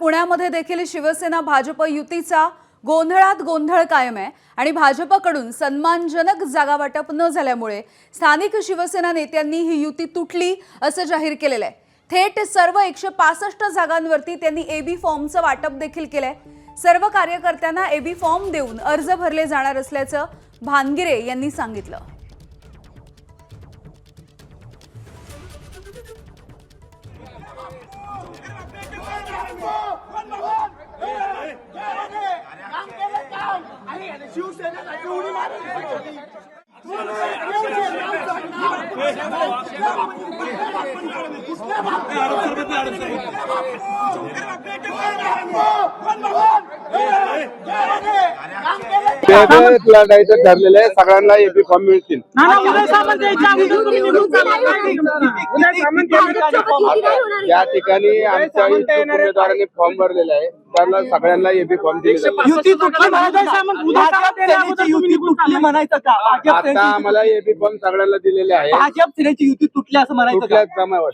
पुण्यामध्ये देखील शिवसेना भाजप युतीचा गोंधळात गोंधळ कायम आहे आणि भाजपकडून सन्मानजनक जागा वाटप न झाल्यामुळे स्थानिक शिवसेना नेत्यांनी ही युती तुटली असं जाहीर केलेलं आहे। थेट सर्व 165 जागांवरती त्यांनी एबी फॉर्मचं वाटप देखील केलंय। सर्व कार्यकर्त्यांना एबी फॉर्म देऊन अर्ज भरले जाणार असल्याचं भानगिरे यांनी सांगितलं। लढायचं ठरलेलं आहे, सगळ्यांना एबी फॉर्म मिळतील। या ठिकाणी आमच्या उमेदवारांनी फॉर्म भरलेला आहे, त्यांना सगळ्यांना एबी फॉर्म दिले आता आम्हाला एबी फॉर्म सगळ्यांना दिलेले आहे। युती तुटली असं म्हणायचं।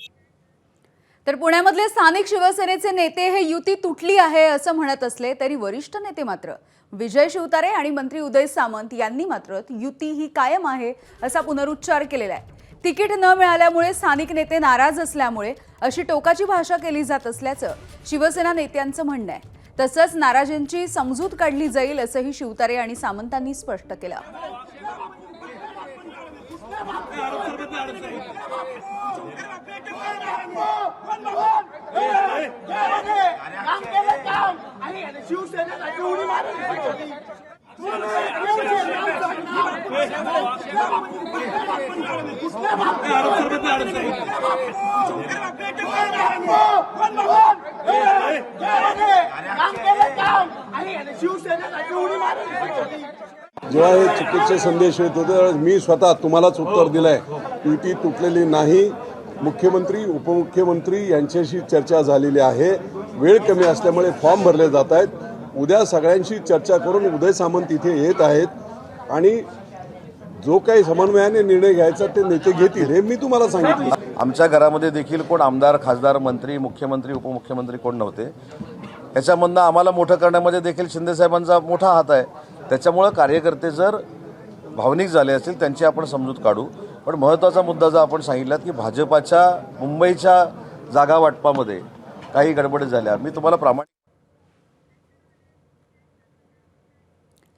तर पुण्यामधले स्थानिक शिवसेनेचे नेते हे युती तुटली आहे असं म्हणत असले तरी वरिष्ठ नेते मात्र विजय शिवतारे आणि मंत्री उदय सामंत यांनी मात्र युती ही कायम आहे असा पुनरुच्चार केलेला आहे। तिकीट न मिळाल्यामुळे स्थानिक नेते नाराज असल्यामुळे अशी टोकाची भाषा केली जात असल्याचं शिवसेना नेत्यांचं म्हणणं आहे। तसंच नाराजींची समजूत काढली जाईल असंही शिवतारे आणि सामंतांनी स्पष्ट केलं। जेव्हा हे चुकीचे संदेश येत होते मी स्वतः तुम्हालाच उत्तर दिलंय, युती तुटलेली नाही। मुख्यमंत्री उपमुख्यमंत्री यांच्याशी चर्चा झालेली आहे, वेळ कमी असल्यामुळे फॉर्म भरले जात आहेत। उद्या सगळ्यांशी चर्चा करून उदय सामंत इथे येत आहेत आणि जो काही समन्वयाने निर्णय घ्यायचा ते नेते घेतील हे मी तुम्हाला सांगितलं। आमच्या घरामध्ये देखील कोण आमदार खासदार मंत्री मुख्यमंत्री उपमुख्यमंत्री कोण नव्हते। याच्यामधनं आम्हाला मोठं करण्यामध्ये देखील शिंदे साहेबांचा मोठा हात आहे। त्याच्यामुळे कार्यकर्ते जर भावनिक झाले असतील त्यांची आपण समजूत काढू, पण महत्त्वाचा मुद्दा जो आपण सांगितलात की भाजपाच्या मुंबईच्या जागा वाटपामध्ये काही गडबडी झाल्या, मी तुम्हाला प्रामाणिक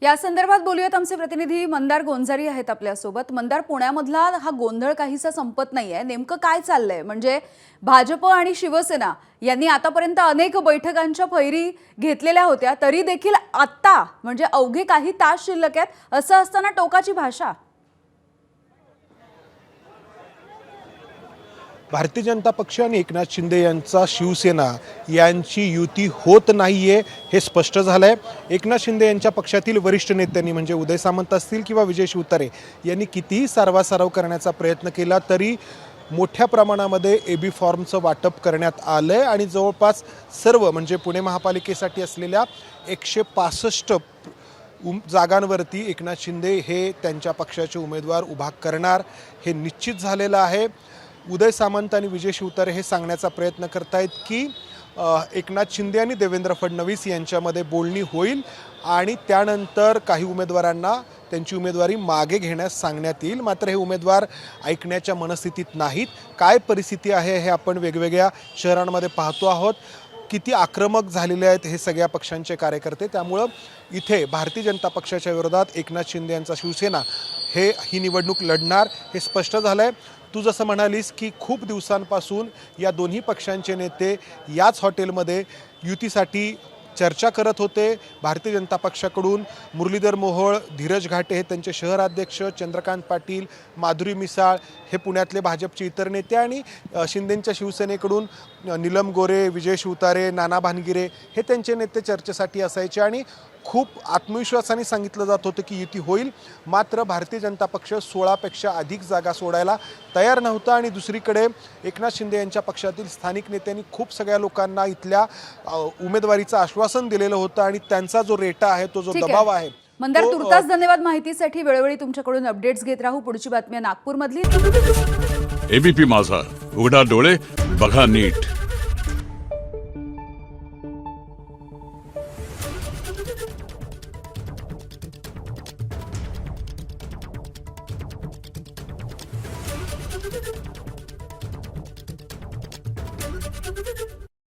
या संदर्भात बोलूयात। आमचे प्रतिनिधी मंदार गोंजारी आहेत आपल्यासोबत। मंदार, पुण्यामधला हा गोंधळ काहीसा संपत नाहीये, नेमकं काय चाललंय? म्हणजे भाजप आणि शिवसेना यांनी आतापर्यंत अनेक बैठकांच्या फैरी घेतलेल्या होत्या, तरी देखील आता म्हणजे अवघे काही तास शिल्लक आहेत असं असताना टोकाची भाषा। भारतीय जनता पक्ष आणि एकनाथ शिंदे यांचा शिवसेना यांची युती होत नाहीये हे स्पष्ट झालंय। एकनाथ शिंदे यांच्या पक्षातील वरिष्ठ नेत्यांनी म्हणजे उदय सामंत असतील किंवा विजय शिवतारे यांनी कितीही सारवासारव करण्याचा प्रयत्न केला तरी मोठ्या प्रमाणामध्ये एबी फॉर्मचं वाटप करण्यात आलंय आणि जवळपास सर्व म्हणजे पुणे महापालिकेसाठी असलेल्या 165 जागांवरती एकनाथ शिंदे हे त्यांच्या पक्षाचे उमेदवार उभा करणार हे निश्चित झालेलं आहे। उदय सामंत आणि विजय शिवतारे हे सांगण्याचा प्रयत्न करतायत की एकनाथ शिंदे आणि देवेंद्र फडणवीस यांच्यामध्ये बोलणी होईल आणि त्यानंतर काही उमेदवारांना त्यांची उमेदवारी मागे घेण्यास सांगण्यात येईल। मात्र हे उमेदवार ऐकण्याच्या मनस्थितीत नाहीत। काय परिस्थिती आहे हे आपण वेगवेगळ्या शहरांमध्ये पाहतो आहोत, किती आक्रमक झालेले आहेत हे सगळ्या पक्षांचे कार्यकर्ते। त्यामुळं इथे भारतीय जनता पक्षाच्या विरोधात एकनाथ शिंदे यांचा शिवसेना ही निवडणूक लढणार हे स्पष्ट झालंय। तू जसं म्हणालीस की खूप दिवसांपासून या दोन्ही पक्षांचे नेते याच हॉटेलमध्ये युतीसाठी चर्चा करत होते। भारतीय जनता पक्षाकडून मुरलीधर मोहोळ, धीरज घाटे हे त्यांचे शहराध्यक्ष, चंद्रकांत पाटील, माधुरी मिसाळ हे पुण्यातले भाजपचे इतर नेते आणि शिंदेंच्या शिवसेनेकडून नीलम गोरे, विजय शिवतारे, नाना भानगिरे हे त्यांचे नेते चर्चेसाठी असायचे आणि खूप आत्मविश्वासाने सांगितलं जात होतं की युती होईल। मात्र भारतीय जनता पक्ष 16पेक्षा अधिक जागा सोडायला तयार नव्हता आणि दुसरीकडे एकनाथ शिंदे यांच्या पक्षातील स्थानिक नेत्यांनी खूप सगळ्या लोकांना इथल्या उमेदवारीचं आश्वासन दिलेलं होतं आणि त्यांचा जो रेटा आहे तो जो दबाव आहे। मंदार, तुर्तास धन्यवाद माहितीसाठी। वेळोवेळी तुमच्याकडून अपडेट्स घेत राहू। पुढची बातमी नागपूरमधली। एबीपी माझा, उघडा डोळे बघा नीट।